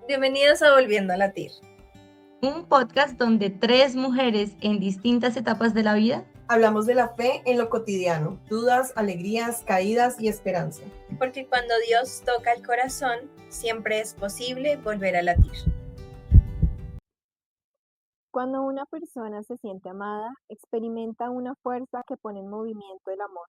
Bienvenidos a Volviendo a Latir. Un podcast donde tres mujeres en distintas etapas de la vida hablamos de la fe en lo cotidiano, dudas, alegrías, caídas y esperanza. Porque cuando Dios toca el corazón, siempre es posible volver a latir. Cuando una persona se siente amada, experimenta una fuerza que pone en movimiento el amor.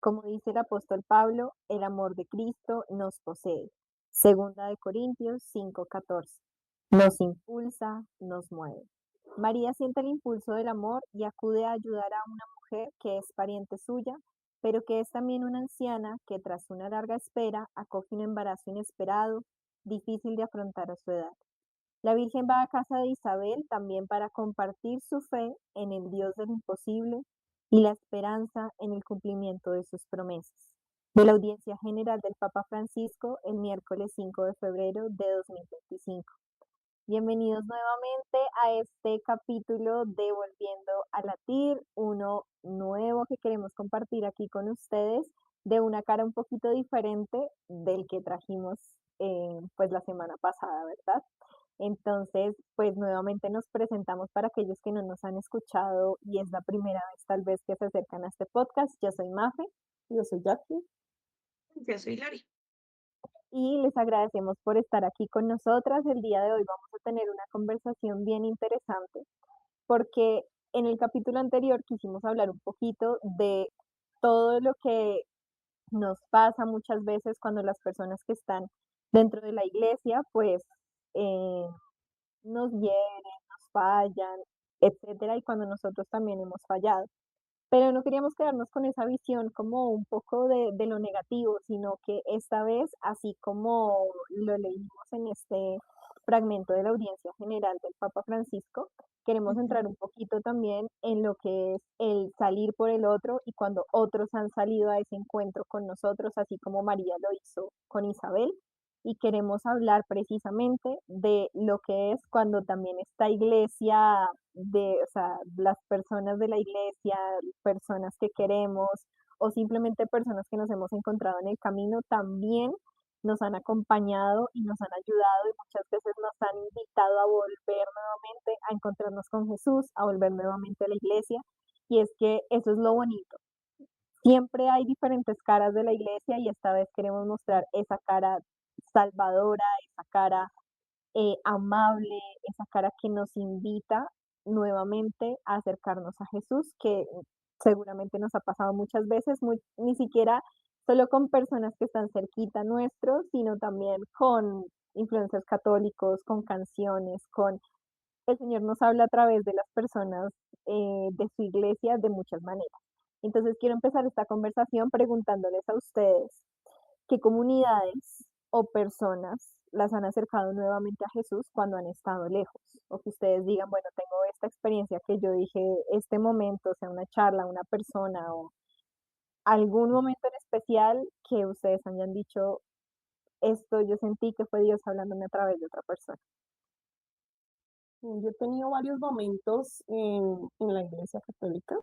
Como dice el apóstol Pablo, el amor de Cristo nos posee. Segunda de Corintios 5:14. Nos impulsa, nos mueve. María siente el impulso del amor y acude a ayudar a una mujer que es pariente suya, pero que es también una anciana que tras una larga espera acoge un embarazo inesperado, difícil de afrontar a su edad. La Virgen va a casa de Isabel también para compartir su fe en el Dios del imposible y la esperanza en el cumplimiento de sus promesas. De la audiencia general del Papa Francisco el miércoles 5 de febrero de 2025. Bienvenidos nuevamente a este capítulo de Volviendo a Latir, uno nuevo que queremos compartir aquí con ustedes de una cara un poquito diferente del que trajimos pues la semana pasada, ¿verdad? Entonces, pues nuevamente nos presentamos para aquellos que no nos han escuchado y es la primera vez tal vez que se acercan a este podcast. Yo soy Mafe. Yo soy Jackie. Yo soy Lari. Y les agradecemos por estar aquí con nosotras. El día de hoy vamos a tener una conversación bien interesante porque en el capítulo anterior quisimos hablar un poquito de todo lo que nos pasa muchas veces cuando las personas que están dentro de la iglesia pues eh, nos hieren, nos fallan, etcétera, y cuando nosotros también hemos fallado. Pero no queríamos quedarnos con esa visión como un poco de lo negativo, sino que esta vez, así como lo leímos en este fragmento de la audiencia general del Papa Francisco, queremos entrar un poquito también en lo que es el salir por el otro y cuando otros han salido a ese encuentro con nosotros, así como María lo hizo con Isabel. Y queremos hablar precisamente de lo que es cuando también esta iglesia o sea, las personas de la iglesia, personas que queremos o simplemente personas que nos hemos encontrado en el camino también nos han acompañado y nos han ayudado y muchas veces nos han invitado a volver nuevamente a encontrarnos con Jesús, a volver nuevamente a la iglesia. Y es que eso es lo bonito. Siempre hay diferentes caras de la iglesia y esta vez queremos mostrar esa cara salvadora, esa cara amable, esa cara que nos invita nuevamente a acercarnos a Jesús, que seguramente nos ha pasado muchas veces, ni siquiera solo con personas que están cerquita nuestros, sino también con influencers católicos, con canciones, con el Señor nos habla a través de las personas de su iglesia de muchas maneras. Entonces quiero empezar esta conversación preguntándoles a ustedes, ¿qué comunidades o personas las han acercado nuevamente a Jesús cuando han estado lejos? O que ustedes digan, bueno, tengo esta experiencia que yo dije, este momento, sea una charla, una persona o algún momento en especial que ustedes hayan dicho, esto yo sentí que fue Dios hablándome a través de otra persona. Yo he tenido varios momentos en la iglesia católica.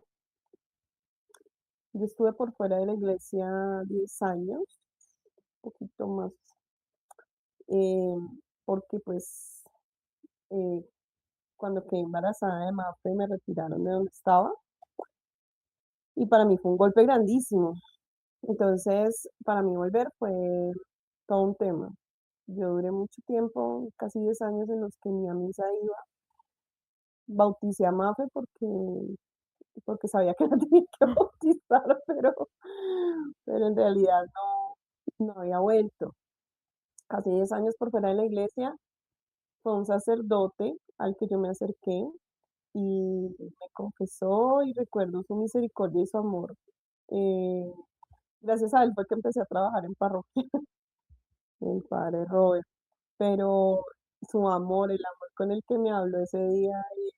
Yo estuve por fuera de la iglesia 10 años, un poquito más, eh, porque pues eh, cuando quedé embarazada de Mafe me retiraron de donde estaba y para mí fue un golpe grandísimo. Entonces, para mí volver fue todo un tema. Yo duré mucho tiempo, casi 10 años en los que ni a misa iba. Bauticé a Mafe porque sabía que la tenía que bautizar, pero en realidad no había vuelto. Casi 10 años por fuera de la iglesia, fue un sacerdote al que yo me acerqué y me confesó y recuerdo su misericordia y su amor. Eh, Gracias a él fue que empecé a trabajar en parroquia, el padre Robert, pero su amor, el amor con el que me habló ese día y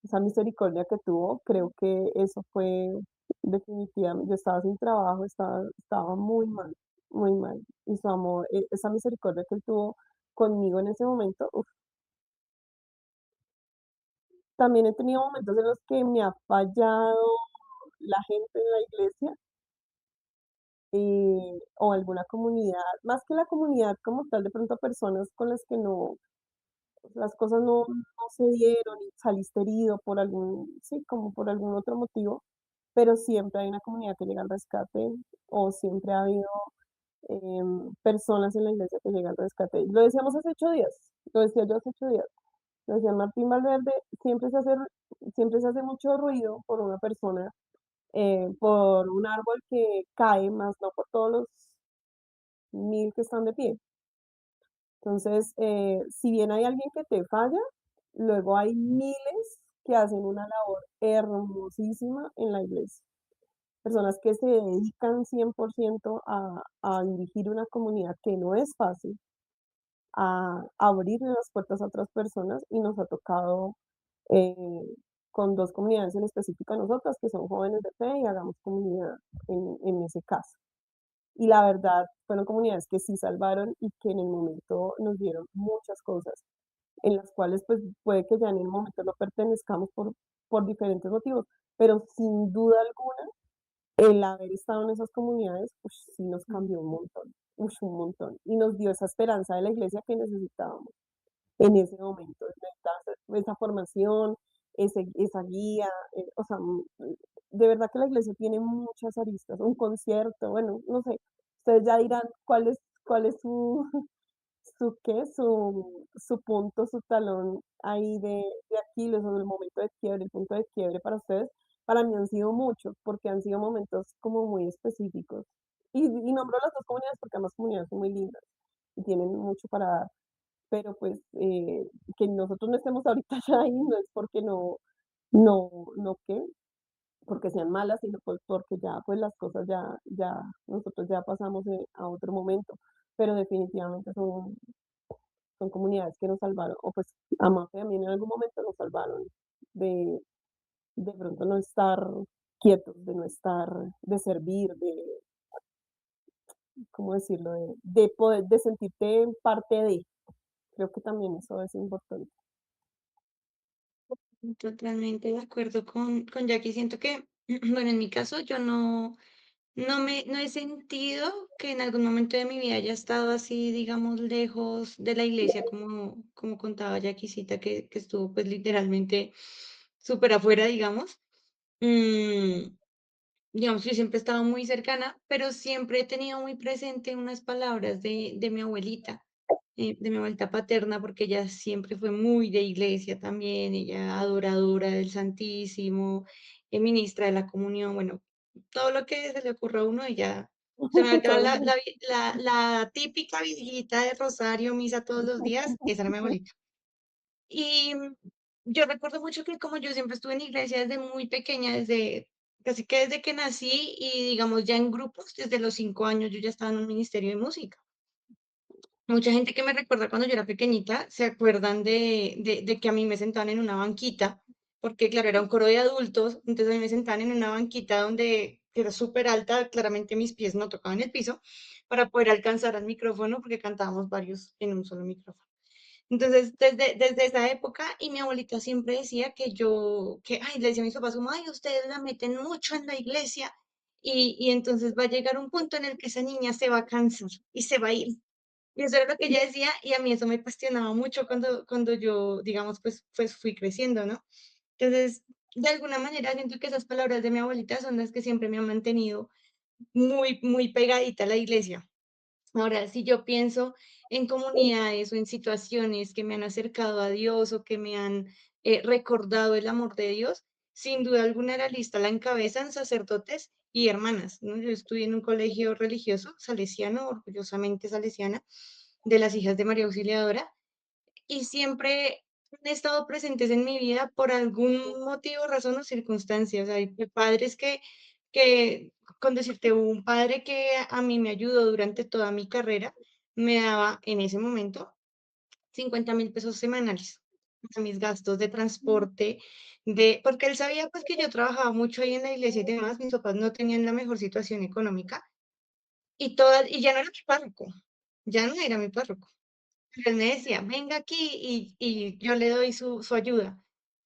esa misericordia que tuvo, creo que eso fue definitivamente, yo estaba sin trabajo, estaba muy mal, y su amor, esa misericordia que él tuvo conmigo en ese momento, uf. También he tenido momentos en los que me ha fallado la gente en la iglesia, o alguna comunidad, más que la comunidad como tal, de pronto personas con las que no, las cosas no se dieron y saliste herido por algún, sí, como por algún otro motivo, pero siempre hay una comunidad que llega al rescate o siempre ha habido personas en la iglesia que llegan al rescate. Lo decíamos hace 8 días, lo decía yo hace 8 días, lo decía Martín Valverde, siempre se hace mucho ruido por una persona, por un árbol que cae, más no por todos los 1000 que están de pie. Entonces, si bien hay alguien que te falla, luego hay miles que hacen una labor hermosísima en la iglesia. Personas que se dedican 100% a dirigir una comunidad que no es fácil, a abrir las puertas a otras personas y nos ha tocado eh, con dos comunidades en específico a nosotras, que son jóvenes de fe y hagamos comunidad en ese caso. Y la verdad, fueron comunidades que sí salvaron y que en el momento nos dieron muchas cosas, en las cuales pues puede que ya en el momento no pertenezcamos por diferentes motivos, pero sin duda alguna, el haber estado en esas comunidades, sí nos cambió un montón, un montón, y nos dio esa esperanza de la iglesia que necesitábamos en ese momento, esa formación, esa guía, o sea, de verdad que la iglesia tiene muchas aristas, un concierto, bueno, no sé, ustedes ya dirán cuál es su, su punto, su talón ahí de Aquiles o del momento de quiebre, el punto de quiebre para ustedes. Para mí han sido muchos, porque han sido momentos como muy específicos. Y nombro las dos comunidades porque ambas comunidades son muy lindas y tienen mucho para dar, pero pues que nosotros no estemos ahorita ya ahí no es porque no qué, porque sean malas, sino pues porque ya pues las cosas nosotros ya pasamos a otro momento, pero definitivamente son comunidades que nos salvaron, o pues a Mafe y a mí en algún momento nos salvaron de, de pronto no estar quietos, de no estar, de servir, ¿cómo decirlo? De poder, de sentirte parte de. Creo que también eso es importante. Totalmente de acuerdo con Jackie. Siento que, bueno, en mi caso yo no he sentido que en algún momento de mi vida haya estado así, digamos, lejos de la iglesia, como contaba Jackiecita, que estuvo pues literalmente súper afuera, digamos. Mm, digamos, yo siempre he estado muy cercana, pero siempre he tenido muy presente unas palabras de mi abuelita paterna, porque ella siempre fue muy de iglesia también, ella adoradora del Santísimo, ministra de la comunión, bueno, todo lo que se le ocurra a uno, ella se me va a quedar Todo. la típica viejita de rosario, misa todos los días, esa era mi abuelita. Y yo recuerdo mucho que como yo siempre estuve en iglesia desde muy pequeña, casi que desde que nací y digamos ya en grupos, desde los 5 años yo ya estaba en un ministerio de música. Mucha gente que me recuerda cuando yo era pequeñita se acuerdan de que a mí me sentaban en una banquita, porque claro, era un coro de adultos, entonces a mí me sentaban en una banquita que era súper alta, claramente mis pies no tocaban el piso, para poder alcanzar al micrófono, porque cantábamos varios en un solo micrófono. Entonces, desde esa época, y mi abuelita siempre decía ay, le decía a mis papás como, ay, ustedes la meten mucho en la iglesia, y entonces va a llegar un punto en el que esa niña se va a cansar y se va a ir. Y eso era lo que ella decía, y a mí eso me cuestionaba mucho cuando yo, digamos, pues fui creciendo, ¿no? Entonces, de alguna manera siento que esas palabras de mi abuelita son las que siempre me han mantenido muy, muy pegadita a la iglesia. Ahora, si yo pienso en comunidades o en situaciones que me han acercado a Dios o que me han recordado el amor de Dios, sin duda alguna la lista la encabezan sacerdotes y hermanas, ¿no? Yo estudié en un colegio religioso salesiano, orgullosamente salesiana, de las hijas de María Auxiliadora, y siempre han estado presentes en mi vida por algún motivo, razón o circunstancia. O sea, hay padres que, con decirte, un padre que a mí me ayudó durante toda mi carrera, me daba en ese momento 50.000 pesos semanales a mis gastos de transporte, porque él sabía pues que yo trabajaba mucho ahí en la iglesia y demás, mis papás no tenían la mejor situación económica y ya no era mi párroco, ya no era mi párroco. Él me decía, venga aquí y yo le doy su ayuda.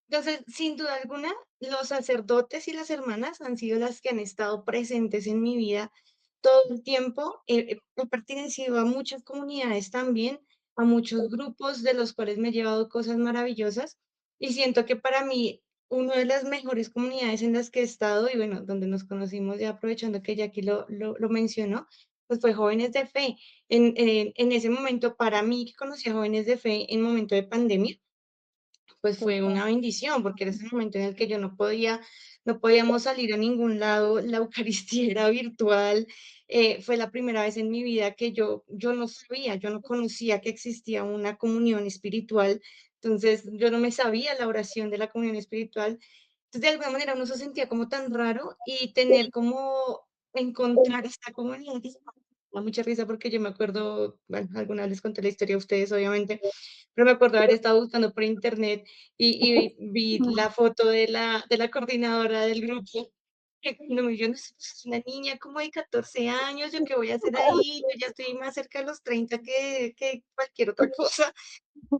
Entonces, sin duda alguna, los sacerdotes y las hermanas han sido las que han estado presentes en mi vida todo el tiempo. He pertenecido a muchas comunidades también, a muchos grupos de los cuales me he llevado cosas maravillosas y siento que para mí una de las mejores comunidades en las que he estado y bueno, donde nos conocimos ya aprovechando que Jackie lo mencionó, pues fue Jóvenes de Fe. En ese momento, para mí que conocí a Jóvenes de Fe en momento de pandemia, pues fue Total. una bendición, porque era ese momento en el que yo no podíamos salir a ningún lado, la Eucaristía era virtual, fue la primera vez en mi vida que yo no sabía, yo no conocía que existía una comunión espiritual, entonces yo no me sabía la oración de la comunión espiritual, entonces de alguna manera uno se sentía como tan raro y tener como encontrar esta comunidad, y me da mucha risa porque yo me acuerdo, bueno, alguna vez les conté la historia a ustedes, obviamente, pero me acuerdo haber estado buscando por internet y vi la foto de la coordinadora del grupo, que cuando me vio, no sé, pues, es una niña como de 14 años, ¿yo qué voy a hacer ahí? Yo ya estoy más cerca de los 30 que cualquier otra cosa.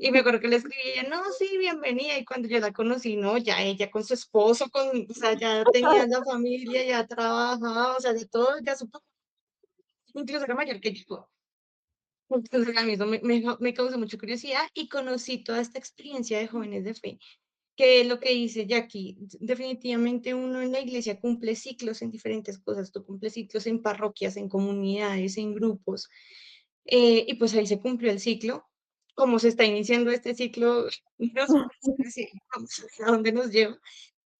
Y me acuerdo que le escribí y ella: "No, sí, bienvenida", y cuando yo la conocí, no, ya ella con su esposo, o sea, ya tenía la familia, ya trabajaba, o sea, de todo, ya su incluso era mayor que yo. Entonces, a mí eso me causó mucha curiosidad y conocí toda esta experiencia de Jóvenes de Fe, que lo que dice Jackie, definitivamente uno en la iglesia cumple ciclos en diferentes cosas, tú cumples ciclos en parroquias, en comunidades, en grupos, y pues ahí se cumplió el ciclo. Como se está iniciando este ciclo, no sé si vamos a ver a dónde nos lleva.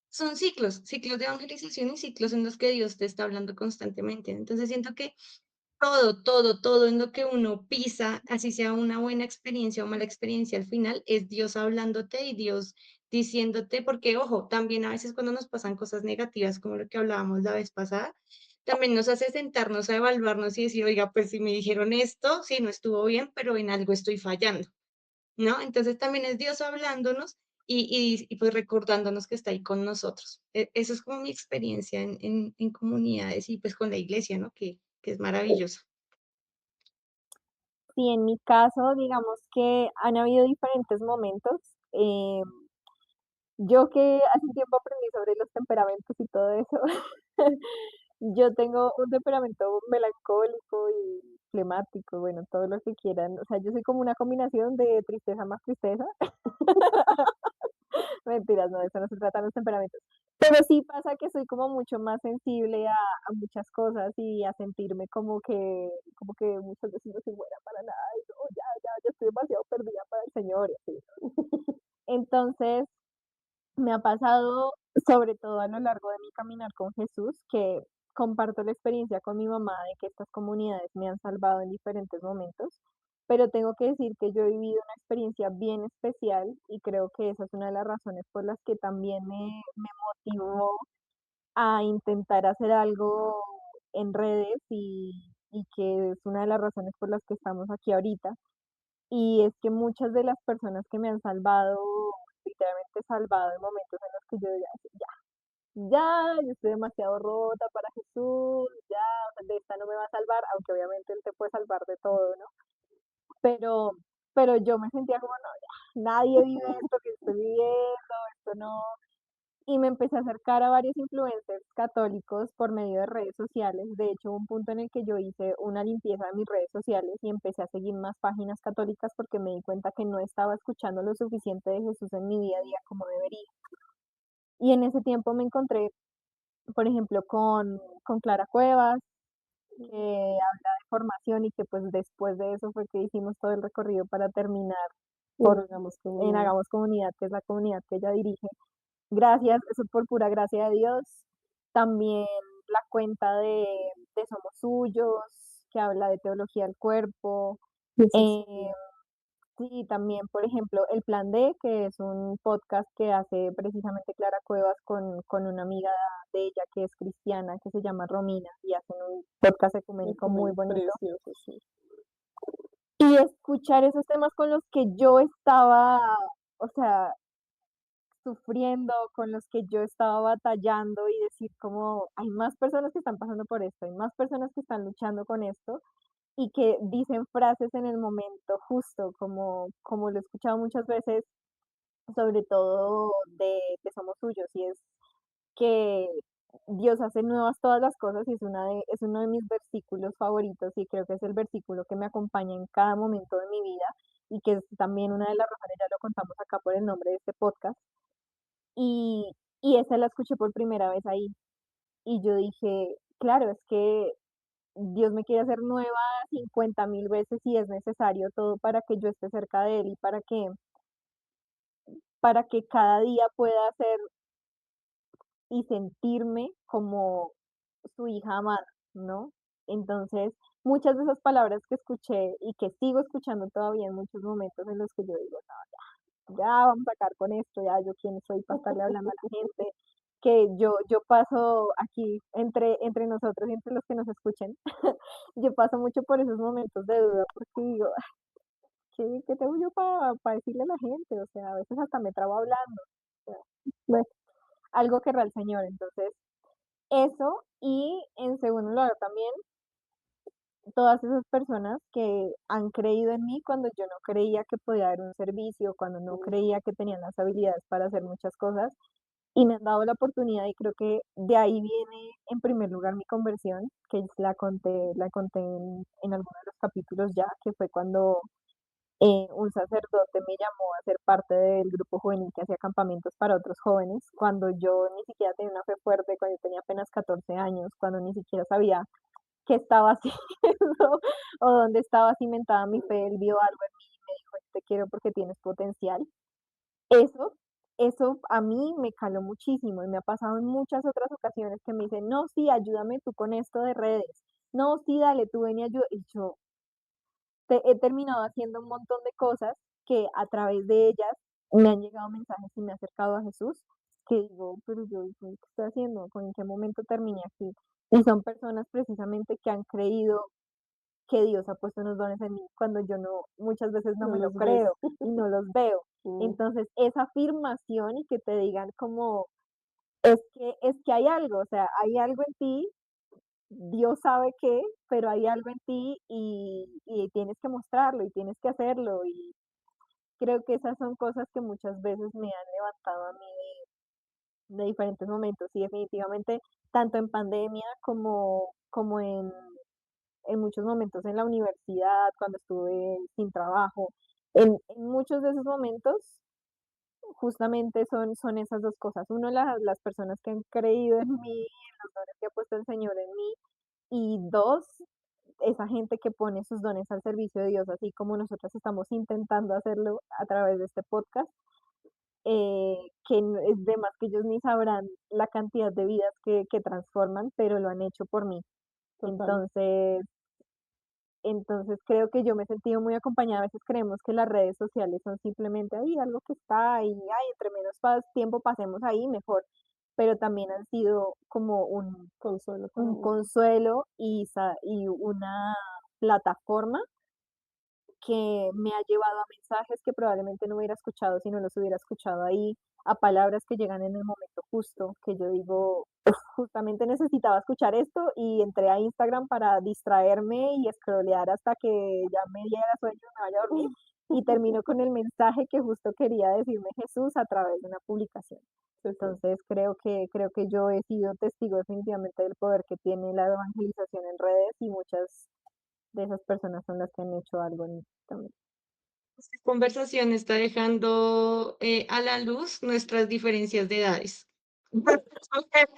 Son ciclos, ciclos de evangelización y ciclos en los que Dios te está hablando constantemente. Entonces siento que todo en lo que uno pisa, así sea una buena experiencia o mala experiencia, al final es Dios hablándote y Dios diciéndote, porque ojo, también a veces cuando nos pasan cosas negativas, como lo que hablábamos la vez pasada, también nos hace sentarnos a evaluarnos y decir, oiga, pues si me dijeron esto, sí, no estuvo bien, pero en algo estoy fallando, ¿no? Entonces también es Dios hablándonos y pues recordándonos que está ahí con nosotros. Eso es como mi experiencia en comunidades y pues con la iglesia, ¿no? Que es maravillosa. Sí, en mi caso, digamos que han habido diferentes momentos. eh, yo que hace un tiempo aprendí sobre los temperamentos y todo eso, yo tengo un temperamento melancólico y flemático, bueno, todo lo que quieran. O sea, yo soy como una combinación de tristeza más tristeza. Mentiras, no, eso no se trata de los temperamentos. Pero sí pasa que soy como mucho más sensible a muchas cosas y a sentirme como que muchas veces no soy buena para nada, y no, ya estoy demasiado perdida para el Señor, y así. Entonces, me ha pasado, sobre todo a lo largo de mi caminar con Jesús, que comparto la experiencia con mi mamá de que estas comunidades me han salvado en diferentes momentos, pero tengo que decir que yo he vivido una experiencia bien especial y creo que esa es una de las razones por las que también me motivó a intentar hacer algo en redes y que es una de las razones por las que estamos aquí ahorita. Y es que muchas de las personas que me han salvado, literalmente salvado en momentos en los que yo yo estoy demasiado rota para Jesús, ya, o sea, de esta no me va a salvar, aunque obviamente Él te puede salvar de todo, ¿no? Pero, pero yo me sentía como, no, ya, nadie vive esto que estoy viviendo, esto no. Y me empecé a acercar a varios influencers católicos por medio de redes sociales. De hecho, hubo un punto en el que yo hice una limpieza de mis redes sociales y empecé a seguir más páginas católicas porque me di cuenta que no estaba escuchando lo suficiente de Jesús en mi día a día como debería. Y en ese tiempo me encontré, por ejemplo, con Clara Cuevas, que habla de formación y que pues después de eso fue que hicimos todo el recorrido para terminar En por, Hagamos en Comunidad. Hagamos Comunidad, que es la comunidad que ella dirige. Gracias, eso por pura gracia de Dios. También la cuenta de Somos Suyos, que habla de teología del cuerpo. Jesús. Eh, sí, también, por ejemplo, El Plan D, que es un podcast que hace precisamente Clara Cuevas con una amiga de ella que es cristiana, que se llama Romina, y hacen un podcast ecuménico muy bonito. Precioso, sí. Y escuchar esos temas con los que yo estaba, o sea, sufriendo, con los que yo estaba batallando y decir como hay más personas que están pasando por esto, hay más personas que están luchando con esto y que dicen frases en el momento justo, como lo he escuchado muchas veces, sobre todo de Somos Suyos, y es que Dios hace nuevas todas las cosas y es uno de mis versículos favoritos y creo que es el versículo que me acompaña en cada momento de mi vida y que es también una de las razones, ya lo contamos acá por el nombre de este podcast. Y, y esa la escuché por primera vez ahí y yo dije, claro, es que Dios me quiere hacer nueva 50.000 veces si es necesario todo para que yo esté cerca de Él y para que cada día pueda ser y sentirme como su hija amada, ¿no? Entonces, muchas de esas palabras que escuché y que sigo escuchando todavía en muchos momentos en los que yo digo, no, ya vamos a acabar con esto, ya yo quién soy para estarle hablando a la gente, que yo paso aquí entre nosotros y entre los que nos escuchen, yo paso mucho por esos momentos de duda porque digo, ¿qué tengo yo para decirle a la gente? O sea, a veces hasta me trabo hablando. O sea, bueno, algo que era el Señor. Entonces, eso, y en segundo lugar también, todas esas personas que han creído en mí cuando yo no creía que podía dar un servicio, cuando no creía que tenían las habilidades para hacer muchas cosas, y me han dado la oportunidad, y creo que de ahí viene en primer lugar mi conversión, que la conté en alguno de los capítulos ya, que fue cuando un sacerdote me llamó a ser parte del grupo juvenil que hacía campamentos para otros jóvenes, cuando yo ni siquiera tenía una fe fuerte, cuando yo tenía apenas 14 años, cuando ni siquiera sabía qué estaba haciendo o dónde estaba cimentada mi fe. Él vio algo en mí y me dijo, te quiero porque tienes potencial. Eso, eso a mí me caló muchísimo y me ha pasado en muchas otras ocasiones que me dicen, no, sí, ayúdame tú con esto de redes, no, sí, dale, tú ven y ayuda. Y yo, he terminado haciendo un montón de cosas que a través de ellas me han llegado mensajes y me he acercado a Jesús, que digo, pero yo, ¿qué estoy haciendo? ¿En qué momento terminé aquí? Y son personas precisamente que han creído que Dios ha puesto unos dones en mí cuando yo no, muchas veces no No me lo los ves. creo y no los veo. Mm, Entonces, esa afirmación y que te digan como, es que hay algo, o sea, hay algo en ti, Dios sabe qué, pero hay algo en ti y tienes que mostrarlo y tienes que hacerlo. Y creo que esas son cosas que muchas veces me han levantado a mí de diferentes momentos y definitivamente tanto en pandemia como en muchos momentos en la universidad, cuando estuve sin trabajo, en muchos de esos momentos justamente son esas dos cosas. Uno, las personas que han creído en mí, en los dones que ha puesto el Señor en mí, y dos, esa gente que pone sus dones al servicio de Dios, así como nosotros estamos intentando hacerlo a través de este podcast, es de más que ellos ni sabrán la cantidad de vidas que transforman, pero lo han hecho por mí. total. Entonces creo que yo me he sentido muy acompañada. A veces creemos que las redes sociales son simplemente ahí, algo que está ahí, ay, entre menos tiempo pasemos ahí, mejor. Pero también han sido como Consuelo para un uno. consuelo y una plataforma que me ha llevado a mensajes que probablemente no hubiera escuchado si no los hubiera escuchado ahí, a palabras que llegan en el momento justo, que yo digo, "Uf, justamente necesitaba escuchar esto", y entré a Instagram para distraerme y scrollear hasta que ya me diera sueño y me vaya a dormir, y termino con el mensaje que justo quería decirme Jesús a través de una publicación. Sí, sí. Entonces creo que yo he sido testigo definitivamente del poder que tiene la evangelización en redes y muchas de esas personas son las que han hecho algo en también. Esta conversación está dejando a la luz nuestras diferencias de edades.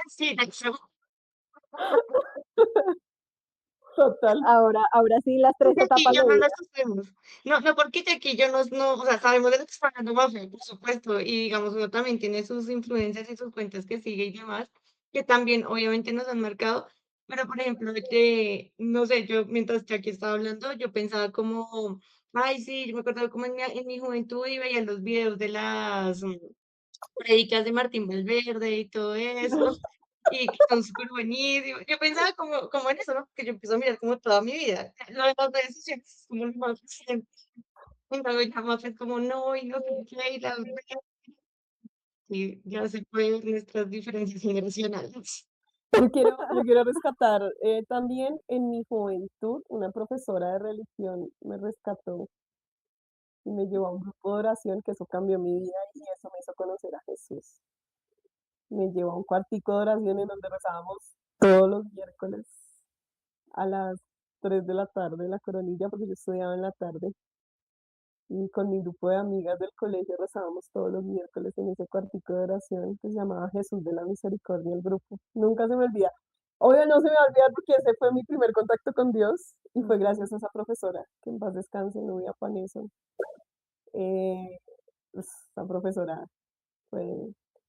Sí, de hecho, Total. Ahora sí, las tres porque aquí etapas ya de no vida. las hacemos. No, no, porque de aquí yo no, o sea, sabemos de lo que está hablando Mafe, por supuesto, y digamos, uno también tiene sus influencias y sus cuentas que sigue y demás, que también obviamente nos han marcado, pero por ejemplo, no sé, yo mientras aquí estaba hablando, yo pensaba como, ay, sí, yo me acuerdo como en mi juventud y veía los videos de las prédicas de Martín Valverde y todo eso, y que son súper buenísimos. Yo pensaba como en eso, ¿no? Porque yo empiezo a mirar como toda mi vida. Lo de las redes sociales es como lo más reciente. Y luego ya más es como no, y no sé qué, y la verdad, y ya se pueden ver nuestras diferencias generacionales. Yo quiero rescatar también en mi juventud, una profesora de religión me rescató y me llevó a un grupo de oración que eso cambió mi vida y eso me hizo conocer a Jesús. me llevó a un cuartico de oración en donde rezábamos todos los miércoles a las 3 de la tarde la coronilla, porque yo estudiaba en la tarde. Y con mi grupo de amigas del colegio rezábamos todos los miércoles en ese cuartico de oración que se llamaba Jesús de la Misericordia, el grupo. Nunca se me olvida. Obvio no se me va a olvidar porque ese fue mi primer contacto con Dios y fue gracias a esa profesora, que en paz descanse, Nubia Paneso. Eh, pues, esa profesora fue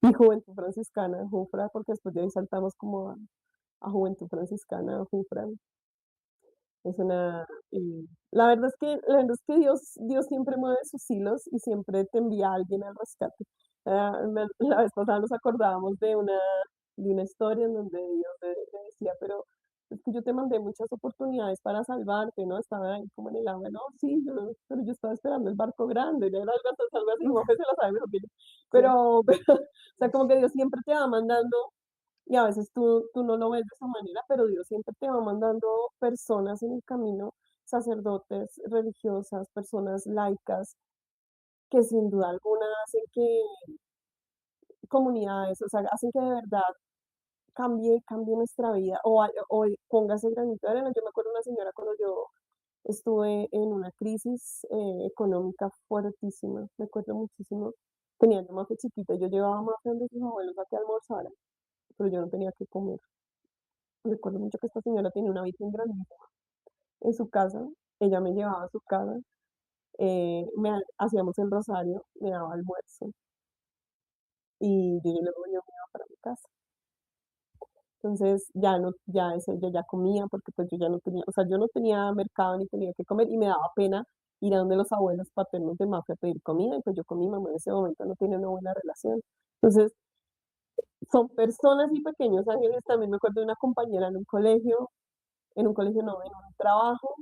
mi Juventud Franciscana, Jufra, porque después de ahí saltamos como a Juventud Franciscana, Jufra. Es una, la verdad es que Dios siempre mueve sus hilos y siempre te envía a alguien al rescate. La vez pasada nos acordábamos de una historia en donde Dios le decía, pero es que yo te mandé muchas oportunidades para salvarte, ¿no? Estaba ahí como en el agua, no, sí, pero yo estaba esperando el barco grande, ya era algo así, Mofe se la sabe mejor que yo. Pero, o sea, como que Dios siempre te va mandando y a veces tú no lo ves de esa manera, pero Dios siempre te va mandando personas en el camino, sacerdotes, religiosas, personas laicas, que sin duda alguna hacen que comunidades, o sea, hacen que de verdad cambie nuestra vida o ponga ese granito de arena. Yo me acuerdo de una señora cuando yo estuve en una crisis económica fuertísima, me acuerdo muchísimo, tenía yo más que chiquita, yo llevaba más donde sus abuelos a que almorzara, pero yo no tenía que comer. Recuerdo mucho que esta señora tenía una virgen grandísima en su casa, ella me llevaba a su casa, hacíamos el rosario, me daba almuerzo y yo luego yo me iba para mi casa. Entonces ya no, ya ese, ya comía porque pues yo ya no tenía, o sea, yo no tenía mercado ni tenía que comer y me daba pena ir a donde los abuelos paternos de Mafia a pedir comida y pues yo con mi mamá en ese momento no tenía una buena relación. Entonces son personas y pequeños ángeles. También me acuerdo de una compañera en un colegio no, en un trabajo.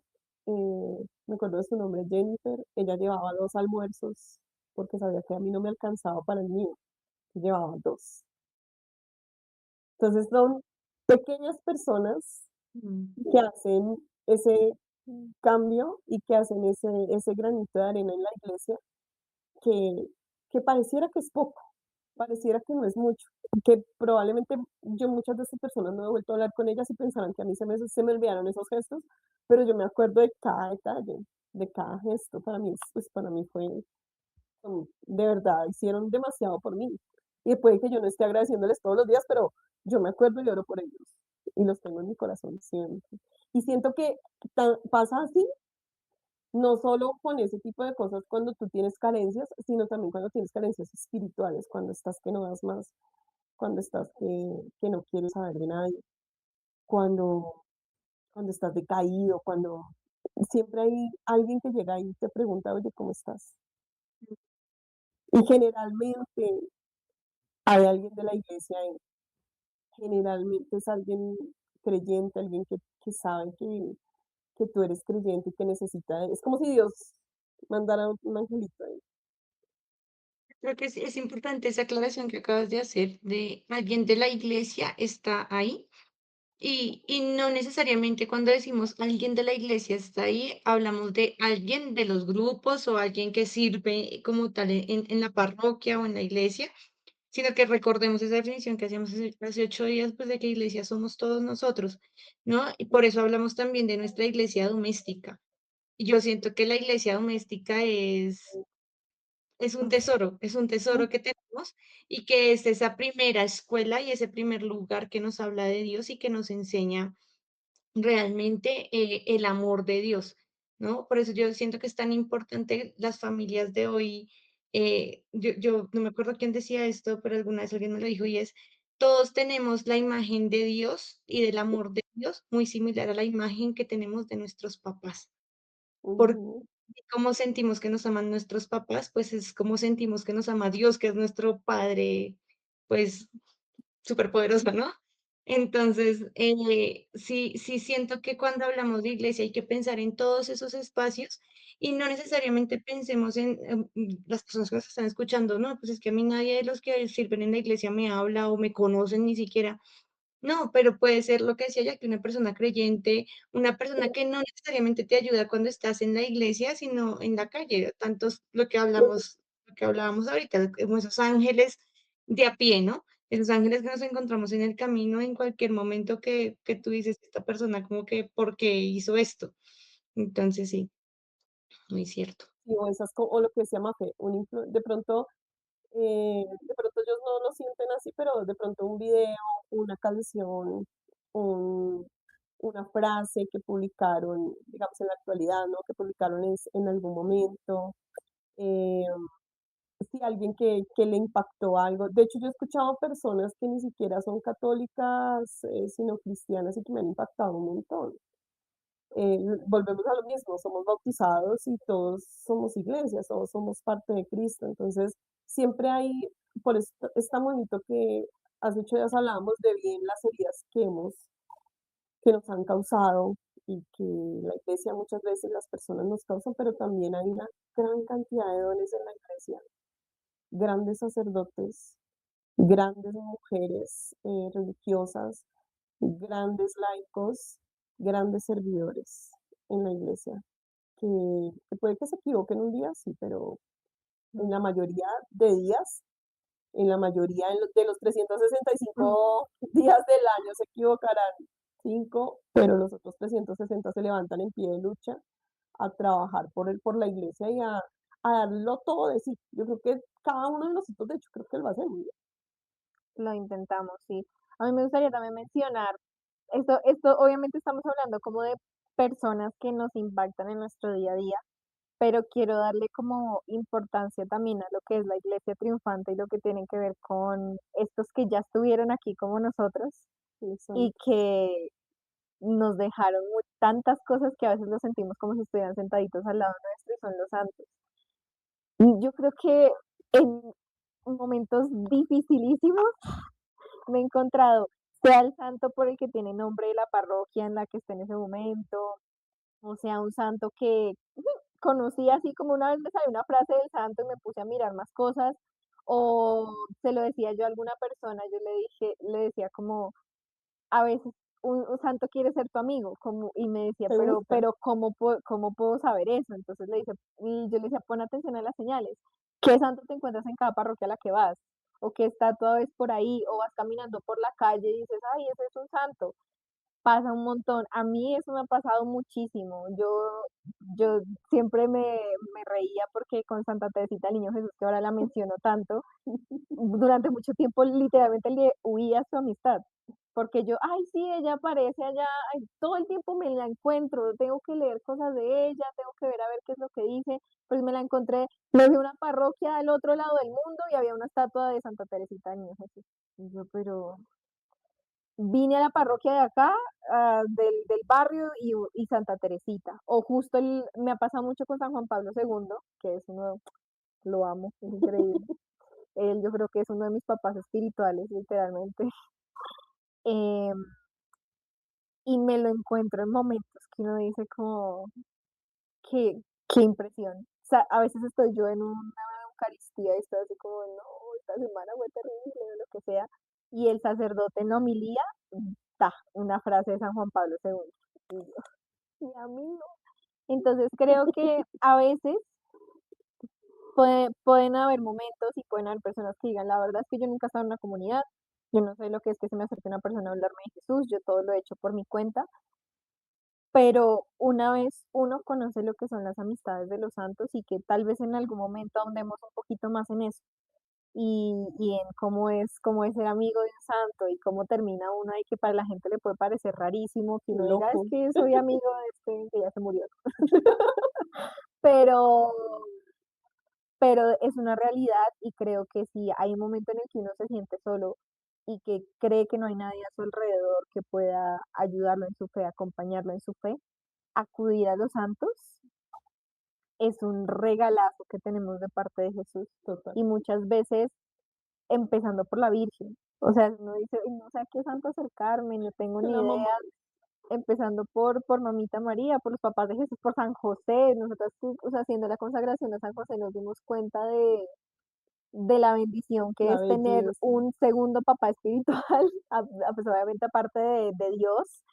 Me acuerdo de su nombre, Jennifer. Ella llevaba 2 almuerzos porque sabía que a mí no me alcanzaba para el mío. Llevaba 2. Entonces son pequeñas personas Mm. que hacen ese cambio y que hacen ese granito de arena en la iglesia que, que pareciera que es poco, pareciera que no es mucho, que probablemente yo muchas de esas personas no he vuelto a hablar con ellas y pensarán que a mí se me olvidaron esos gestos, pero yo me acuerdo de cada detalle, de cada gesto. Para mí, pues para mí fue, de verdad, hicieron demasiado por mí. Y puede que yo no esté agradeciéndoles todos los días, pero yo me acuerdo y oro por ellos. Y los tengo en mi corazón siempre. Y siento que pasa así, no solo con ese tipo de cosas cuando tú tienes carencias, sino también cuando tienes carencias espirituales, cuando estás que no das más, cuando estás que no quieres saber de nadie, cuando, cuando estás decaído, cuando siempre hay alguien que llega y te pregunta, oye, ¿cómo estás? Y generalmente hay alguien de la iglesia ahí, generalmente es alguien creyente, alguien que sabe que tú eres creyente y que necesita, es como si Dios mandara un angelito ahí. Creo que es importante esa aclaración que acabas de hacer de alguien de la iglesia está ahí. Y no necesariamente cuando decimos alguien de la iglesia está ahí, hablamos de alguien de los grupos o alguien que sirve como tal en la parroquia o en la iglesia, sino que recordemos esa definición que hacíamos hace 8 días, pues de que iglesia somos todos nosotros, ¿no? Y por eso hablamos también de nuestra iglesia doméstica. Y yo siento que la iglesia doméstica es un tesoro que tenemos y que es esa primera escuela y ese primer lugar que nos habla de Dios y que nos enseña realmente el amor de Dios, ¿no? Por eso yo siento que es tan importante las familias de hoy. Yo no me acuerdo quién decía esto, pero alguna vez alguien me lo dijo y es, todos tenemos la imagen de Dios y del amor de Dios muy similar a la imagen que tenemos de nuestros papás. Porque Ujú. cómo sentimos que nos aman nuestros papás, pues es como sentimos que nos ama Dios, que es nuestro Padre, pues superpoderoso, ¿no? Entonces, sí siento que cuando hablamos de iglesia hay que pensar en todos esos espacios y no necesariamente pensemos en las personas que nos están escuchando, no, pues es que a mí nadie de los que sirven en la iglesia me habla o me conocen ni siquiera. No, pero puede ser lo que decía ya, que una persona creyente, una persona que no necesariamente te ayuda cuando estás en la iglesia, sino en la calle, tantos lo que hablábamos ahorita, como esos ángeles de a pie, ¿no? esos ángeles que nos encontramos en el camino en cualquier momento que tú dices, esta persona como que, ¿por qué hizo esto? Entonces sí, muy cierto. Sí, o esas o lo que se llama fe, de pronto ellos no lo sienten así, pero de pronto un video, una canción, un una frase que publicaron, digamos, en la actualidad, ¿no? Que publicaron en algún momento, eh, sí, alguien que le impactó algo. De hecho, yo he escuchado personas que ni siquiera son católicas, sino cristianas y que me han impactado un montón. Volvemos a lo mismo, somos bautizados y todos somos iglesias, todos somos parte de Cristo. Entonces, siempre hay, por esto es tan bonito que hace 8 días hablábamos de bien las heridas que nos han causado y que la iglesia muchas veces las personas nos causan, pero también hay una gran cantidad de dones en la iglesia, grandes sacerdotes, grandes mujeres religiosas, grandes laicos, grandes servidores en la iglesia, que puede que se equivoquen un día, sí, pero en la mayoría de días, en la mayoría de los 365 días del año se equivocarán 5, pero los otros 360 se levantan en pie de lucha a trabajar por la iglesia y a darlo todo de sí. Yo creo que cada uno de nosotros, de hecho, creo que lo hace muy bien. Lo intentamos, sí. A mí me gustaría también mencionar, esto obviamente estamos hablando como de personas que nos impactan en nuestro día a día, pero quiero darle como importancia también a lo que es la iglesia triunfante y lo que tienen que ver con estos que ya estuvieron aquí como nosotros Sí, y que nos dejaron tantas cosas que a veces los sentimos como si estuvieran sentaditos al lado nuestro y son los santos. Y yo creo que en momentos dificilísimos me he encontrado, sea el santo por el que tiene nombre de la parroquia en la que esté en ese momento, o sea, un santo que conocí así como una vez me salió una frase del santo y me puse a mirar más cosas, o se lo decía yo a alguna persona, yo le decía como, a veces un santo quiere ser tu amigo, como, y me decía, te gusta. pero ¿cómo puedo saber eso? Entonces y yo le decía, pon atención a las señales. ¿Qué santo te encuentras en cada parroquia a la que vas? ¿O qué estatua ves por ahí? ¿O vas caminando por la calle y dices, ay, ese es un santo? Pasa un montón. A mí eso me ha pasado muchísimo. Yo siempre me reía porque con Santa Teresita del Niño Jesús, que ahora la menciono tanto, durante mucho tiempo literalmente le huía a su amistad, porque yo, ay, sí, ella aparece allá, ay, todo el tiempo me la encuentro, tengo que leer cosas de ella, tengo que ver a ver qué es lo que dice, pues me la encontré, me fui a una parroquia al otro lado del mundo y había una estatua de Santa Teresita del Niño Jesús. Y yo, pero vine a la parroquia de acá, del barrio y Santa Teresita, o justo me ha pasado mucho con San Juan Pablo II, que es uno, lo amo, es increíble. Él yo creo que es uno de mis papás espirituales, literalmente. Em, y me lo encuentro en momentos que uno dice como, qué impresión. O sea, a veces estoy yo en una Eucaristía y estoy así como, no, esta semana fue terrible, o lo que sea. Y el sacerdote en la homilía, una frase de San Juan Pablo II. Y yo, mi amigo. Entonces creo que a veces pueden haber momentos y pueden haber personas que digan, la verdad es que yo nunca he estado en una comunidad, yo no sé lo que es que se me acerque una persona a hablarme de Jesús, yo todo lo he hecho por mi cuenta, pero una vez uno conoce lo que son las amistades de los santos y que tal vez en algún momento ahondemos un poquito más en eso y en cómo es ser amigo de un santo y cómo termina uno y que para la gente le puede parecer rarísimo que uno diga, es Loco. que soy amigo de este que ya se murió. Pero pero es una realidad y creo que si hay un momento en el que uno se siente solo y que cree que no hay nadie a su alrededor que pueda ayudarlo en su fe, acompañarlo en su fe, acudir a los santos es un regalazo que tenemos de parte de Jesús Total. y muchas veces empezando por la Virgen. O sea, uno dice, "Ay, no sé a qué santo acercarme, no tengo ni La mamá. idea", empezando por Mamita María, por los papás de Jesús, por San José. Nosotros, o sea, haciendo la consagración a San José nos dimos cuenta de la bendición que La es tener belleza. un segundo papá espiritual, pues obviamente aparte de Dios,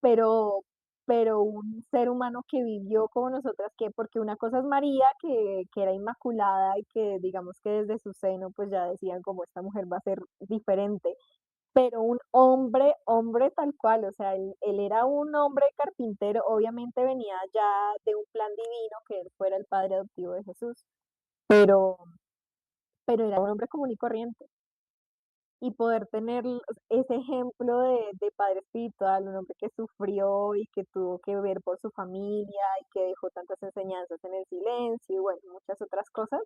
pero pero un ser humano que vivió como nosotras, que porque una cosa es María, que era inmaculada y que digamos que desde su seno pues ya decían como esta mujer va a ser diferente, pero un hombre, hombre tal cual, o sea, él era un hombre carpintero, obviamente venía ya de un plan divino, que él fuera el padre adoptivo de Jesús, pero, pero era un hombre común y corriente. Y poder tener ese ejemplo de padre espiritual, un hombre que sufrió y que tuvo que ver por su familia y que dejó tantas enseñanzas en el silencio y bueno, muchas otras cosas,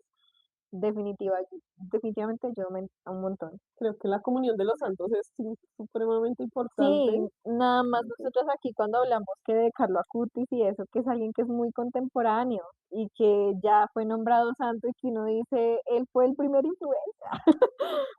definitivamente ayudó un montón. Creo que la comunión de los santos es supremamente importante. Sí, nada más nosotros aquí cuando hablamos que de Carlo Acutis y eso, que es alguien que es muy contemporáneo y que ya fue nombrado santo y que uno dice, él fue el primer influencer,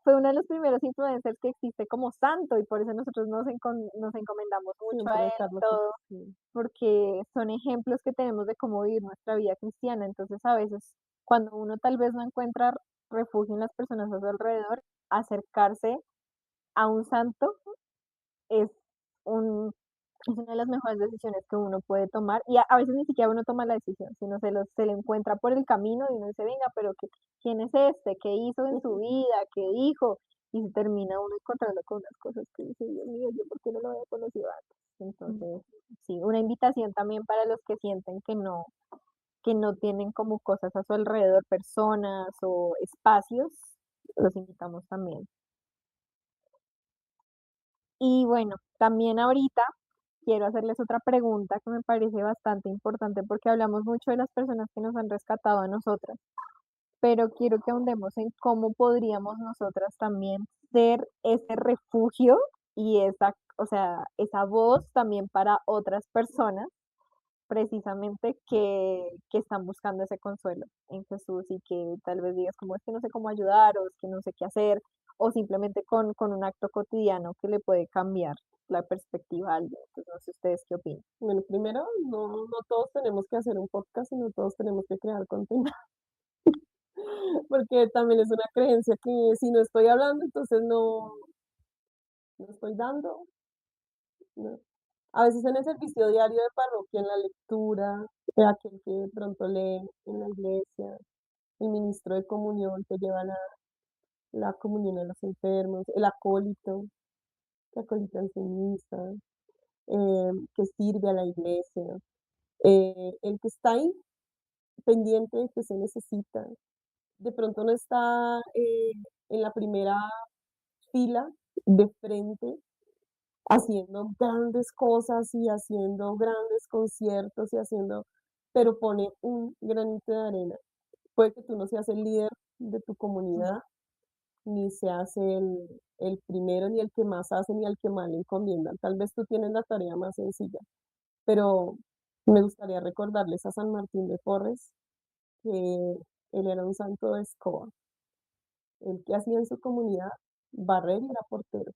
fue uno de los primeros influencers que existe como santo y por eso nosotros nos encomendamos mucho a Siempre él y Carlos. todo, Sí. porque son ejemplos que tenemos de cómo vivir nuestra vida cristiana. Entonces a veces cuando uno tal vez no encuentra refugio en las personas a su alrededor, acercarse a un santo es un es una de las mejores decisiones que uno puede tomar y a veces ni siquiera uno toma la decisión, sino se le encuentra por el camino y uno dice, venga, pero ¿quién es este? ¿Qué hizo en su vida? ¿Qué dijo? Y se termina uno encontrando con unas cosas que dice, Dios mío, ¿yo por qué no lo había conocido antes? Entonces, sí, una invitación también para los que sienten que no tienen como cosas a su alrededor, personas o espacios, los invitamos también. Y bueno, también ahorita quiero hacerles otra pregunta que me parece bastante importante porque hablamos mucho de las personas que nos han rescatado a nosotras, pero quiero que ahondemos en cómo podríamos nosotras también ser ese refugio y esa, o sea, esa voz también para otras personas precisamente que están buscando ese consuelo en Jesús y que tal vez digas como es que no sé cómo ayudar o es que no sé qué hacer o simplemente con un acto cotidiano que le puede cambiar la perspectiva a alguien. Entonces, no sé ustedes qué opinan. Bueno, primero, no todos tenemos que hacer un podcast, sino todos tenemos que crear contenido, porque también es una creencia que si no estoy hablando, entonces no estoy dando. ¿No? A veces en el servicio diario de parroquia, en la lectura, de aquel que de pronto lee en la iglesia, el ministro de comunión que lleva la comunión a los enfermos, el acólito, que acolita en ceniza, que sirve a la iglesia, el que está ahí pendiente de que se necesita. De pronto no está en la primera fila de frente haciendo grandes cosas y haciendo grandes conciertos y haciendo, pero pone un granito de arena. Puede que tú no seas el líder de tu comunidad, ni seas el primero, ni el que más hace, ni el que más le encomiendan. Tal vez tú tienes la tarea más sencilla, pero me gustaría recordarles a San Martín de Porres que él era un santo de escoba. El que hacía en su comunidad, barrer y era portero.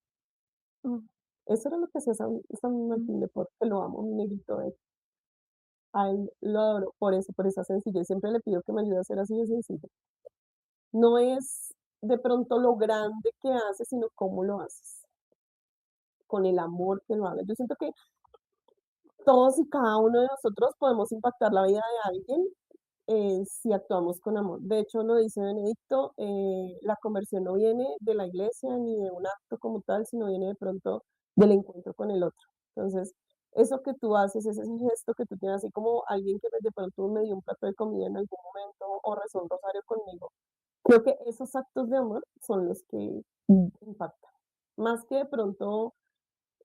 Eso era lo que hacía San Martín de Porres, que lo amo, mi negrito él. A él lo adoro por eso, por esa sencillez. Siempre le pido que me ayude a ser así de sencillo. No es de pronto lo grande que haces, sino cómo lo haces, con el amor que lo hagas. Yo siento que todos y cada uno de nosotros podemos impactar la vida de alguien si actuamos con amor. De hecho, lo dice Benedicto, la conversión no viene de la iglesia ni de un acto como tal, sino viene de pronto del encuentro con el otro. Entonces, eso que tú haces, ese gesto que tú tienes, así como alguien que de pronto me dio un plato de comida en algún momento o rezó un rosario conmigo, creo que esos actos de amor son los que impactan. Más que de pronto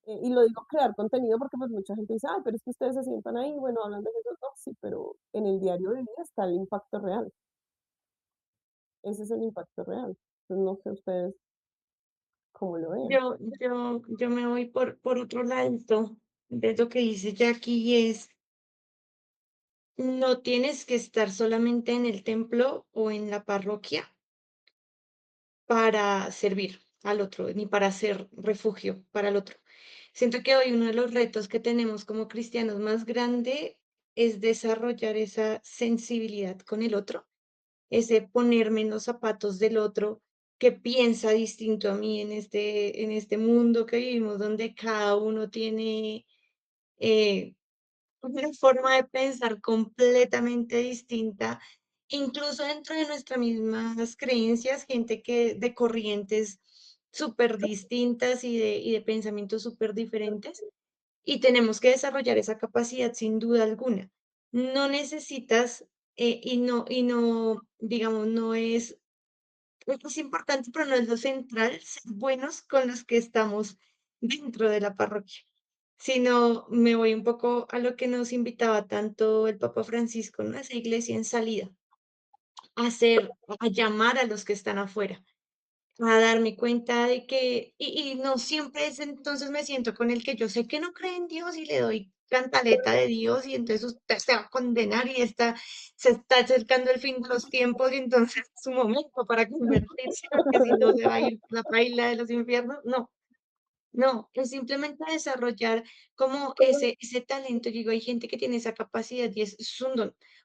y lo digo crear contenido porque pues mucha gente dice, ay, pero es que ustedes se sientan ahí, bueno, hablan de Jesús, no, sí, pero en el diario de vida está el impacto real. Ese es el impacto real. Entonces no sé ustedes cómo lo ven. Yo me voy por otro lado de lo que dice Jackie y es, no tienes que estar solamente en el templo o en la parroquia para servir al otro, ni para ser refugio para el otro. Siento que hoy uno de los retos que tenemos como cristianos más grande es desarrollar esa sensibilidad con el otro, ese ponerme en los zapatos del otro que piensa distinto a mí en este mundo que vivimos, donde cada uno tiene una forma de pensar completamente distinta, incluso dentro de nuestras mismas creencias, gente que de corrientes súper distintas y de pensamientos súper diferentes, y tenemos que desarrollar esa capacidad sin duda alguna. No necesitas, y no, digamos, no es importante, pero no es lo central, ser buenos con los que estamos dentro de la parroquia, sino me voy un poco a lo que nos invitaba tanto el Papa Francisco, ¿no? Esa iglesia en salida, a hacer, a llamar a los que están afuera, a darme cuenta de que, y no siempre es entonces me siento con el que yo sé que no cree en Dios y le doy cantaleta de Dios y entonces usted se va a condenar y se está acercando el fin de los tiempos y entonces es su momento para convertirse porque si no se va a ir la paila de los infiernos. No, no, es simplemente desarrollar como ese talento. Yo digo, hay gente que tiene esa capacidad y es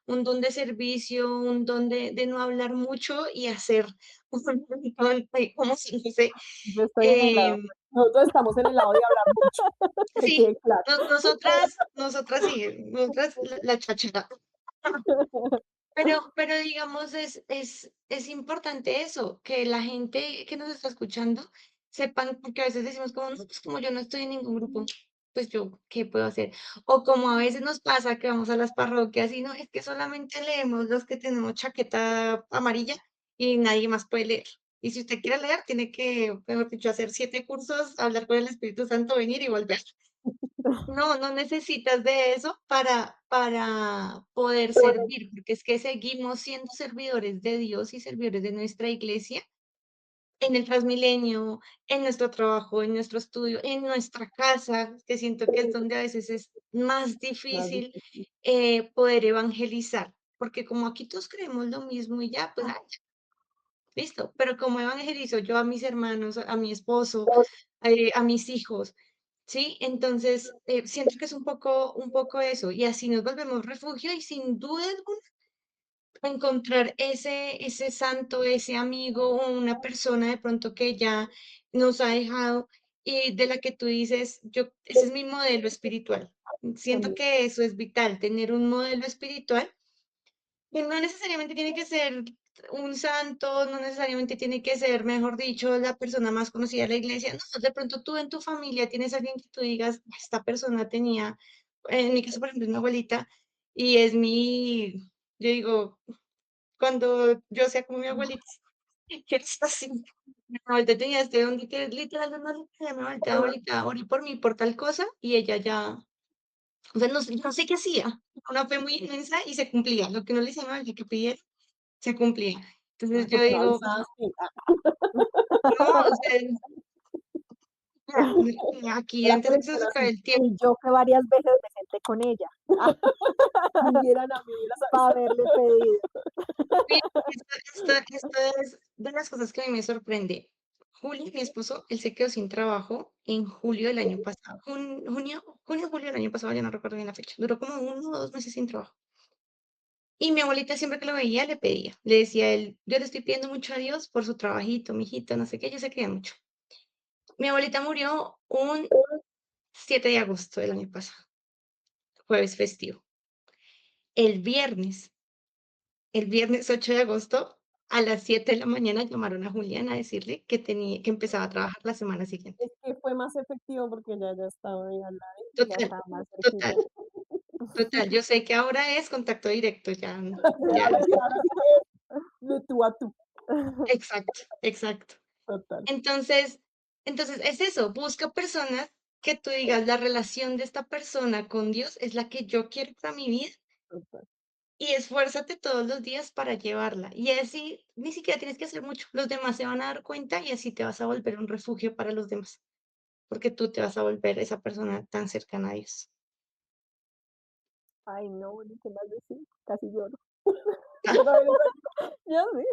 un don de servicio, un don de no hablar mucho y hacer un montón, como se dice, Yo estoy en el lado, em, nosotros estamos en el lado de hablar mucho, que sí, quede claro. nosotras sí, nosotras la cháchara. Pero digamos, es importante eso, que la gente que nos está escuchando sepan, porque a veces decimos como, no, pues como yo no estoy en ningún grupo, pues yo, ¿qué puedo hacer? O como a veces nos pasa que vamos a las parroquias y no, es que solamente leemos los que tenemos chaqueta amarilla y nadie más puede leer. Y si usted quiere leer, tiene que, mejor dicho, hacer 7 cursos, hablar con el Espíritu Santo, venir y volver. No, no necesitas de eso para poder servir, porque es que seguimos siendo servidores de Dios y servidores de nuestra iglesia en el Transmilenio, en nuestro trabajo, en nuestro estudio, en nuestra casa, que siento que es donde a veces es más Más difícil difícil. poder evangelizar, porque como aquí todos creemos lo mismo y ya, pues listo, pero como evangelizo yo a mis hermanos, a mi esposo, a mis hijos, ¿sí? Entonces, siento que es un poco eso, y así nos volvemos refugio y sin duda alguna encontrar ese santo, ese amigo o una persona de pronto que ya nos ha dejado y de la que tú dices, ese es mi modelo espiritual. Siento También. que eso es vital, tener un modelo espiritual que no necesariamente tiene que ser un santo, no necesariamente tiene que ser, mejor dicho, la persona más conocida de la iglesia. No, de pronto tú en tu familia tienes a alguien que tú digas, esta persona tenía, en mi caso, por ejemplo, es mi abuelita, y es yo digo, cuando yo sea como mi abuelita, que es así. Mi abuelita tenía este don de que literal no le pedía a mi abuelita, abuelita, ore por mí por tal cosa, y ella ya, o sea, no sé qué hacía. Una fe muy inmensa y se cumplía. Lo que no le decía a mi abuelita que pidiera se cumplía. Entonces yo Porque no digo, avisabas que no, o sea, aquí la antes de que se nos presión acabe así. el tiempo, Y yo que varias veces me senté con ella Vieran a mí, hubieras para avisado. haberle pedido. mira, esto es de las cosas que a mí me sorprende. Julio, mi esposo, él se quedó sin trabajo en julio del año pasado. Junio, julio del año pasado, ya no recuerdo bien la fecha. Duró como 1 o 2 meses sin trabajo. Y mi abuelita siempre que lo veía le pedía, le decía a él, yo le estoy pidiendo mucho a Dios por su trabajito, mijito, no sé qué, yo se quería mucho. Mi abuelita murió un 7 de agosto del año pasado, jueves festivo. El el viernes 8 de agosto, a las 7 de la mañana llamaron a Julián a decirle que empezaba a trabajar la semana siguiente. Es que fue más efectivo porque ya estaba ahí al lado, Ya Total, estaba más total, cerquita. total. Yo sé que ahora es contacto directo, ya, ya, ahora sí, ahora sí de tú a tú, exacto, exacto. total, Entonces, entonces es eso, busca personas que tú digas, la relación de esta persona con Dios es la que yo quiero para mi vida total. y esfuérzate todos los días para llevarla. Y así ni siquiera tienes que hacer mucho, los demás se van a dar cuenta y así te vas a volver un refugio para los demás, porque tú te vas a volver esa persona tan cercana a Dios. Ay, no, bueno, ¿qué más decir? Casi lloro. Yo también Ya sé,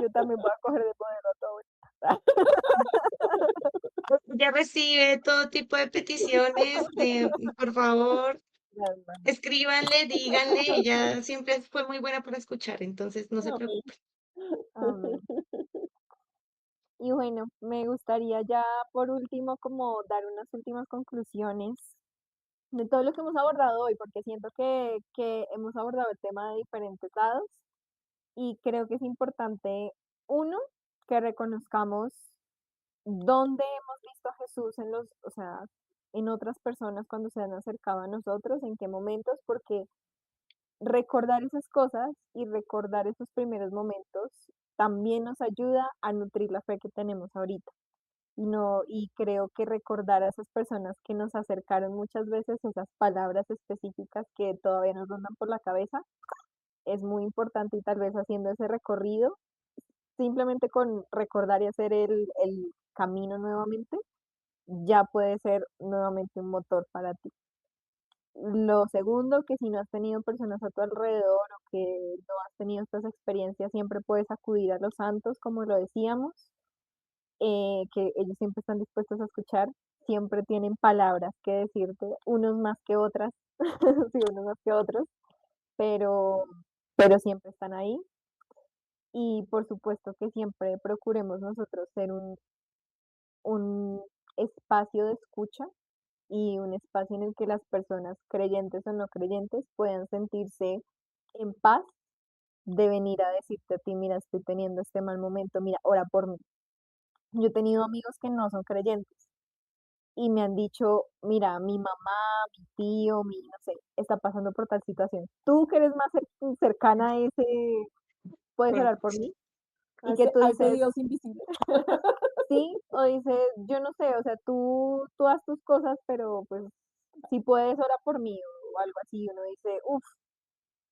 yo también voy a coger de modelo a todo. Ya recibe todo tipo de peticiones, por favor, Las manos. escríbanle, díganle, ella siempre fue muy buena para escuchar, entonces no se amén. preocupen. Amén. Y bueno, me gustaría ya por último como dar unas últimas conclusiones de todo lo que hemos abordado hoy, porque siento que hemos abordado el tema de diferentes lados y creo que es importante, uno, que reconozcamos dónde hemos visto a Jesús en los, o sea, en otras personas cuando se han acercado a nosotros, en qué momentos, porque recordar esas cosas y recordar esos primeros momentos también nos ayuda a nutrir la fe que tenemos ahorita. No, y creo que recordar a esas personas que nos acercaron muchas veces esas palabras específicas que todavía nos rondan por la cabeza es muy importante y tal vez haciendo ese recorrido, simplemente con recordar y hacer el camino nuevamente, ya puede ser nuevamente un motor para ti. Lo segundo, que si no has tenido personas a tu alrededor o que no has tenido estas experiencias, siempre puedes acudir a los santos, como lo decíamos, que ellos siempre están dispuestos a escuchar, siempre tienen palabras que decirte, unos más que otras, sí, unos más que otros, pero, pero siempre están ahí. Y por supuesto que siempre procuremos nosotros ser un espacio de escucha y un espacio en el que las personas creyentes o no creyentes puedan sentirse en paz de venir a decirte a ti, mira, estoy teniendo este mal momento, mira, ora por mí. Yo he tenido amigos que no son creyentes y me han dicho, mira, mi mamá, mi tío, mi, no sé, está pasando por tal situación. Tú que eres más cercana a ese, puedes Bueno, orar por mí A y que tú a ese dices, Dios invisible. sí, o dices, yo no sé, o sea, tú haz tus cosas, pero pues si puedes orar por mí o algo así, uno dice, uff,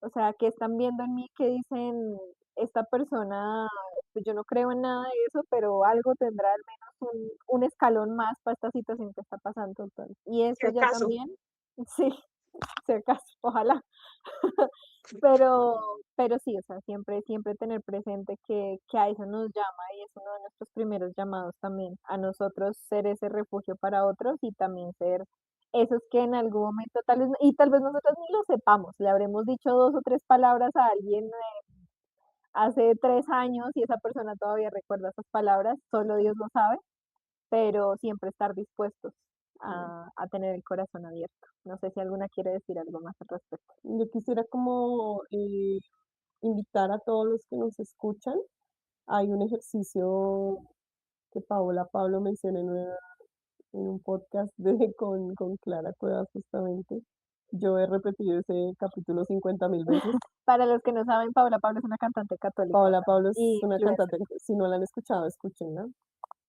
o sea, ¿qué están viendo en mí? ¿Qué dicen esta persona? Pues yo no creo en nada de eso, pero algo tendrá al menos un escalón más para esta situación que está pasando. Y si eso ya acaso, también, sí, si acaso, ojalá. Pero sí, o sea, siempre tener presente que a eso nos llama y es uno de nuestros primeros llamados también, a nosotros ser ese refugio para otros y también ser esos que en algún momento tal vez, y tal vez nosotros ni lo sepamos, le habremos dicho dos o tres palabras a alguien hace 3 años y esa persona todavía recuerda esas palabras, solo Dios lo sabe, pero siempre estar dispuestos a tener el corazón abierto. No sé si alguna quiere decir algo más al respecto. Yo quisiera como invitar a todos los que nos escuchan. Hay un ejercicio que Paola Pablo menciona en un podcast con Clara Cuevas justamente. Yo he repetido ese capítulo 50.000 veces. Para los que no saben, Paula Pablo es una cantante católica Paola Pablo es y una influencer. cantante, si no la han escuchado, escúchenla.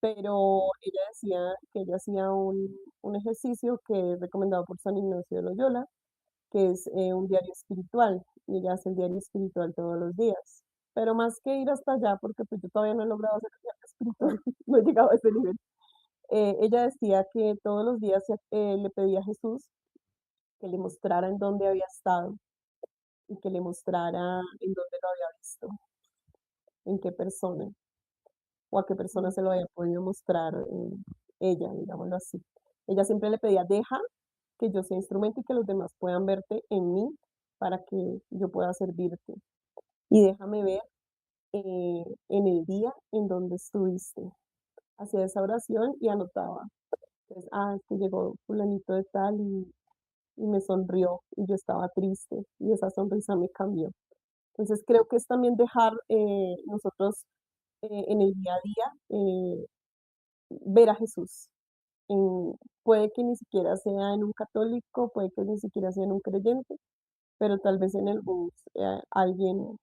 Pero ella decía que ella hacía un ejercicio que es recomendado por San Ignacio de Loyola, que es un diario espiritual. Y ella hace el diario espiritual todos los días. Pero más que ir hasta allá, porque pues yo todavía no he logrado hacer el diario espiritual, no he llegado a ese nivel. Ella decía que todos los días le pedía a Jesús que le mostrara en dónde había estado y que le mostrara en dónde lo había visto, en qué persona o a qué persona se lo había podido mostrar ella, digámoslo así. Ella siempre le pedía, deja que yo sea instrumento y que los demás puedan verte en mí para que yo pueda servirte. Y déjame ver en el día en donde estuviste. Hacía esa oración y anotaba. Entonces, es que llegó fulanito de tal y me sonrió y yo estaba triste y esa sonrisa me cambió. Entonces creo que es también dejar nosotros en el día a día ver a Jesús. Puede que ni siquiera sea en un católico, puede que ni siquiera sea en un creyente, pero tal vez en el bus alguien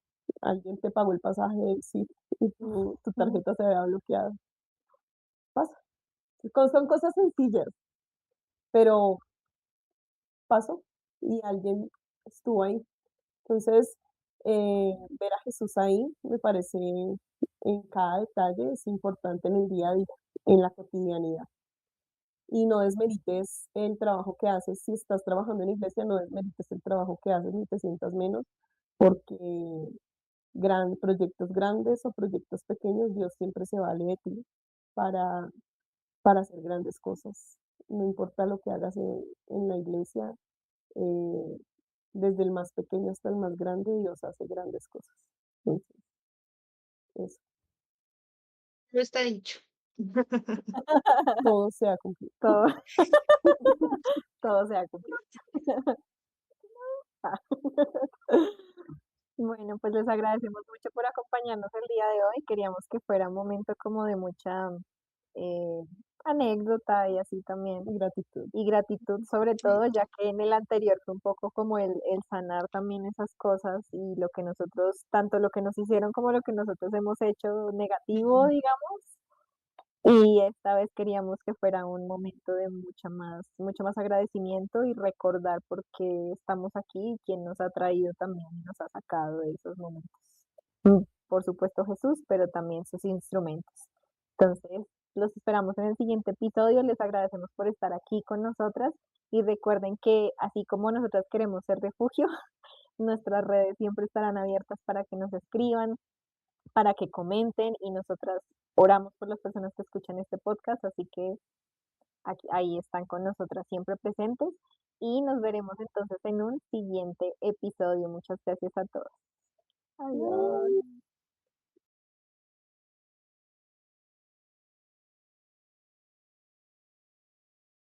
te pagó el pasaje del sitio y tu tarjeta se vea bloqueada. Pasa. Son cosas sencillas, pero pasó y alguien estuvo ahí. Entonces, ver a Jesús ahí me parece en cada detalle es importante en el día a día, en la cotidianidad. Y no desmerites el trabajo que haces. Si estás trabajando en iglesia, no desmerites el trabajo que haces ni te sientas menos, porque proyectos grandes o proyectos pequeños, Dios siempre se vale de ti para, para hacer grandes cosas. No importa lo que hagas en la iglesia, eh, desde el más pequeño hasta el más grande, Dios hace grandes cosas. Entonces, eso. no está dicho. Todo se ha cumplido. Todo, todo se ha cumplido. Bueno, pues les agradecemos mucho por acompañarnos el día de hoy. Queríamos que fuera un momento como de mucha eh, anécdota y así también. Y gratitud. Y gratitud sobre todo, ya que en el anterior fue un poco como el sanar también esas cosas y lo que nosotros, tanto lo que nos hicieron como lo que nosotros hemos hecho negativo, digamos. Y esta vez queríamos que fuera un momento de mucho más agradecimiento y recordar por qué estamos aquí y quién nos ha traído también y nos ha sacado de esos momentos. Por supuesto Jesús, pero también sus instrumentos. Entonces, los esperamos en el siguiente episodio. Les agradecemos por estar aquí con nosotras y recuerden que así como nosotras queremos ser refugio, nuestras redes siempre estarán abiertas para que nos escriban, para que comenten y nosotras oramos por las personas que escuchan este podcast, así que ahí están con nosotras siempre presentes y nos veremos entonces en un siguiente episodio. Muchas gracias a todos. Adiós.